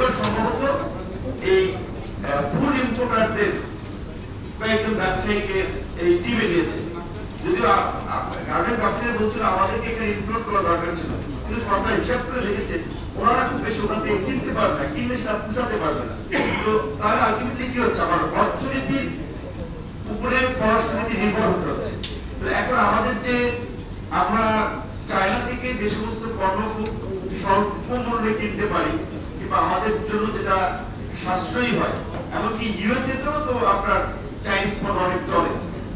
এবার সম্ভবত এই ফুড ইম্পোর্টারদের কয়েকজন ব্যবসায়ীকে এই টিমে নিয়েছে। যদিও গার্মেন্ট ব্যবসায়ী বলছিল আমাদেরকে এখানে ইনক্লুড করা দরকার ছিল, কিন্তু সরকার হিসাব করে দেখেছে ওনারা খুব বেশি ওখান থেকে কিনতে পারবে না, কিনলে সেটা পুষাতে পারবে না। তো তাহলে আলটিমেটলি কি হচ্ছে, আমার অর্থনীতির উপরে পররাষ্ট্রনীতি নির্ভর হতে হচ্ছে। তো এখন আমাদের যে আমরা চায়না থেকে যে সমস্ত পণ্য খুব স্বল্প মূল্যে কিনতে পারি কিংবা আমাদের জন্য যেটা সাশ্রয়ী হয়, এমনকি ইউএসএ তেও তো আপনার চাইনিজ পণ্য অনেক চলে।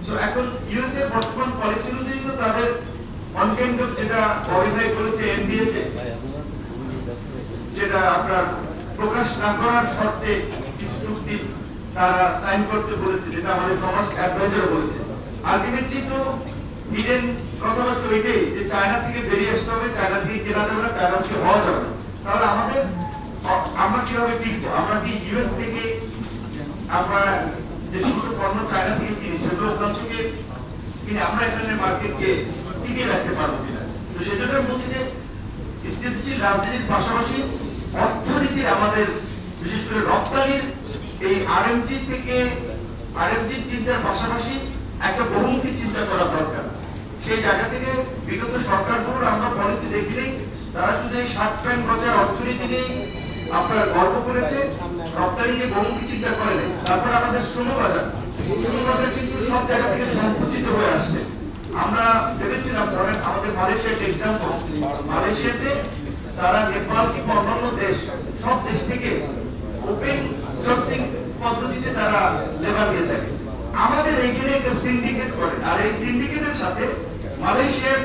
তো এখন ইউএসএ বর্তমান পলিসি অনুযায়ী তো তাদের অন কাইন্ড অফ যেটা মডিফাই করেছে এনডিএ তে, যেটা আপনার প্রকাশ না করার শর্তে কিছু চুক্তি তারা সাইন করতে বলেছে, যেটা আমাদের কমার্স অ্যাডভাইজার বলেছে। আলটিমেটলি তো হিডেন কথা হচ্ছে ওইটাই যে চায়না থেকে বেরিয়ে আসতে হবে, চায়না থেকে কেনা যাবে না, চায়না থেকে হওয়া যাবে না। তাহলে আমরা কিভাবে টিকবো? আমরা কি ইউএস থেকে আমরা যে সমস্ত পণ্য চায়না থেকে কিনি সেগুলো ওখান থেকে কিনে আমরা এখানে মার্কেটকে টিকিয়ে রাখতে পারবো কিনা? তো সেজন্য আমি বলছি যে স্থিতিশীল রাজনীতির পাশাপাশি অর্থনীতির আমাদের বিশেষ করে রপ্তানির এই আরএমজি চিন্তার পাশাপাশি একটা বহুমুখী চিন্তা করা দরকার। সেই জায়গা থেকে বিগত সরকারগুলোর আমরা পলিসি দেখিলেই তারা শুধু এই 60 পয়েন্ট গজার অর্থনীতি নিয়ে আপনারা গর্ব করেছে, রপ্তানি নিয়ে বহুমুখী চিন্তা করেন। তারপর আমাদের শ্রমবাজার কিন্তু সব জায়গা থেকে সংকুচিত হয়ে আসছে। আমরা ভেবেছিলাম ধরেন আমাদের মালয়েশিয়ার এক্সাম্পল, মালয়েশিয়াতে তারা নেপাল কিংবা অন্যান্য দেশ সব দেশ থেকে ওপেন সোর্সিং পদ্ধতিতে তারা লেবার নিয়ে থাকে। আমাদের এইখানে একটা সিন্ডিকেট করে, আর এই সিন্ডিকেটের সাথে মালয়েশিয়ার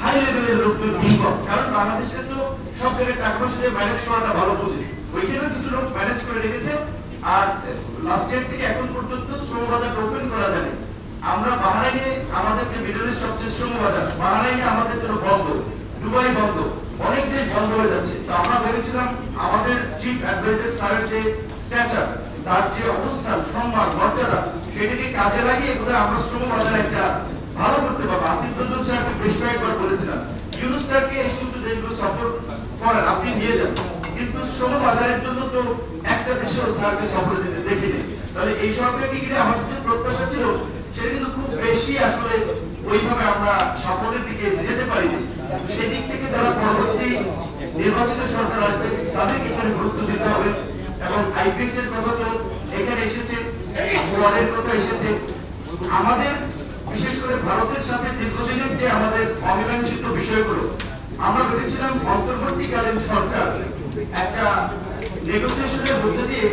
হাই লেভেলের লোকজন ইনভলভ, কারণ বাংলাদেশে তো সব জায়গায় টাকা পয়সা দিয়ে ম্যানেজ করাটা ভালো বুঝি, ওইখানেও কিছু লোক ম্যানেজ করে রেখেছে। আর লাস্ট ইয়ার থেকে এখন পর্যন্ত শ্রমবাজার ওপেন করা যায়। আমরা বাহরাইনে আমাদের যে মিডল ইস্ট সবচেয়ে শ্রমবাজার, বাহরাইনে আমাদের জন্য বন্ধ, দুবাই বন্ধ, অনেক দেশ বন্ধ হয়ে যাচ্ছে। তো আমরা ভেবেছিলাম আমাদের চিফ অ্যাডভাইজার স্যারের যে স্ট্যাচার, তার যে অবস্থান, সম্মান, মর্যাদা, সেটাকে কাজে লাগিয়ে বোধহয় আমরা শ্রমবাজার একটা ভালো করতে পারবো। আসিফ নজরুল স্যারকে বেশ কয়েকবার বলেছিলাম ইউনুস স্যারকে এই সমস্ত দেশগুলো সাপোর্ট করেন, আপনি নিয়ে যান, কিন্তু শ্রমবাজারের জন্য তো একটা দেশেও স্যারকে সফরে যেতে দেখিনি। তাহলে এই সরকারকে ঘিরে আমাদের যে প্রত্যাশা ছিল সেটা কিন্তু খুব বেশি আসলে ওইভাবে আমরা সাফল্যের দিকে যেতে পারিনি। সেই দিক থেকে যারা পরবর্তী নির্বাচিত সরকার আসবে তাদেরকে এখানে গুরুত্ব দিতে হবে। এবং আইপিএস এর কথা তো এখানে এসেছে, ওয়ারের কথা এসেছে। আমাদের বিশেষ করে ভারতের সাথে দীর্ঘদিনের যে আমাদের অমীমাংসিত বিষয়গুলো, আমরা ভেবেছিলাম অন্তর্বর্তীকালীন সরকার একটা নেগোসিয়েশনের মধ্যে দিয়ে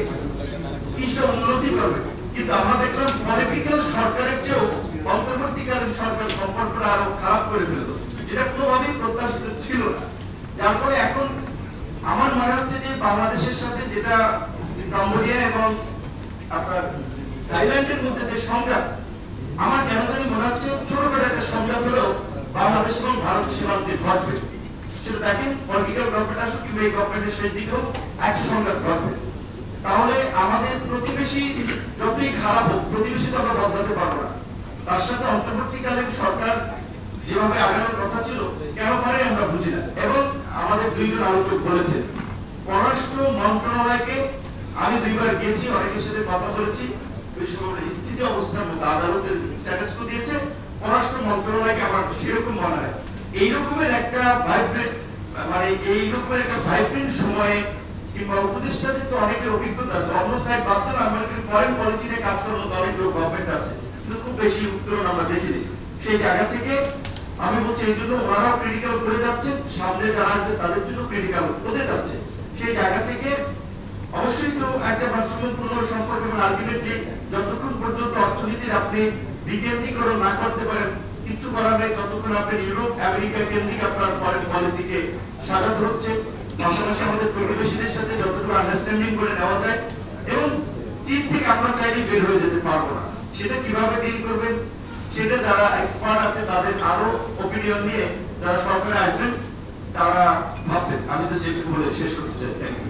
কিছুটা উন্নতি করবে, কিন্তু আমরা দেখলাম পলিটিক্যাল সরকারের চেয়েও অন্তর্বর্তীকালীন সরকার সম্পর্কটা আরো খারাপ করে ফেলল, যেটা কোনোভাবেই প্রত্যাশিত ছিল না। যার ফলে এখন আমার মনে হচ্ছে যে বাংলাদেশের সাথে যেটা কম্বোডিয়া এবং আপনার থাইল্যান্ডের মধ্যে যে সংঘাত, আমার কেন জানি মনে হচ্ছে ছোটখাটো একটা সংঘাত হলেও বাংলাদেশ এবং ভারতের সীমান্তে ঘটবে। সেটা দেখেন পলিটিক্যাল গভর্নমেন্ট আসুক কিংবা এই গভর্নমেন্টের শেষ দিকেও একটা সংঘাত ঘটবে। তাহলে আমাদের প্রতিবেশী যতই খারাপ হোক, প্রতিবেশী তো আমরা বদলাতে পারবো না। তার সাথে অন্তর্বর্তীকালীন সরকার যেভাবে আগানোর কথা ছিল কেন পারে আমরা বুঝি না। এবং আমাদের দুইজন আলোচক বলেছেন পররাষ্ট্র মন্ত্রণালয়কে, আমি দুইবার গিয়েছি, অনেকের সাথে কথা বলেছি, স্থিতি অবস্থার মধ্যে আদালতের স্ট্যাটাস দিয়েছে, পররাষ্ট্র মন্ত্রণালয়কে আমার সেরকম মনে হয় এইরকমের একটা ভাইব্রেন্ট সময়ে কিংবা উপদেষ্টাদের তো অনেকের অভিজ্ঞতা আছে, অন্য সাইড বাদ দিলাম, আমাদের ফরেন পলিসি নিয়ে কাজ করার মতো অনেক লোক গভর্নমেন্ট আছে, কিন্তু খুব বেশি উত্তরণ আমরা দেখিনি। সেই জায়গা থেকে আমি বলছি এই জন্য ওনারাও ক্রিটিক্যাল করে যাচ্ছেন, সামনে যারা আসবে তাদের জন্য ক্রিটিক্যাল হতে যাচ্ছে। সেই জায়গা থেকে অবশ্যই তো একটা ভারসাম্যপূর্ণ সম্পর্ক, এবং আলটিমেটলি যতক্ষণ পর্যন্ত অর্থনীতির আপনি বিকেন্দ্রীকরণ না করতে পারেন কিচ্ছু করার নেই, ততক্ষণ আপনি ইউরোপ আমেরিকা কেন্দ্রিক আপনার ফরেন পলিসিকে সাজাতে হচ্ছে। পাশাপাশি আমাদের প্রতিবেশীদের সাথে যতটুকু আন্ডারস্ট্যান্ডিং করে নেওয়া যায়, এবং চীন থেকে আমরা চাইলে বের হয়ে যেতে পারবো না, সেটা কিভাবে ডিল করবেন সেটা যারা এক্সপার্ট আছে তাদের আরো ওপিনিয়ন নিয়ে যারা সরকারে আসবেন তারা ভাববেন। আমি তো সেটুকু বলে শেষ করতে চাই। Thank you.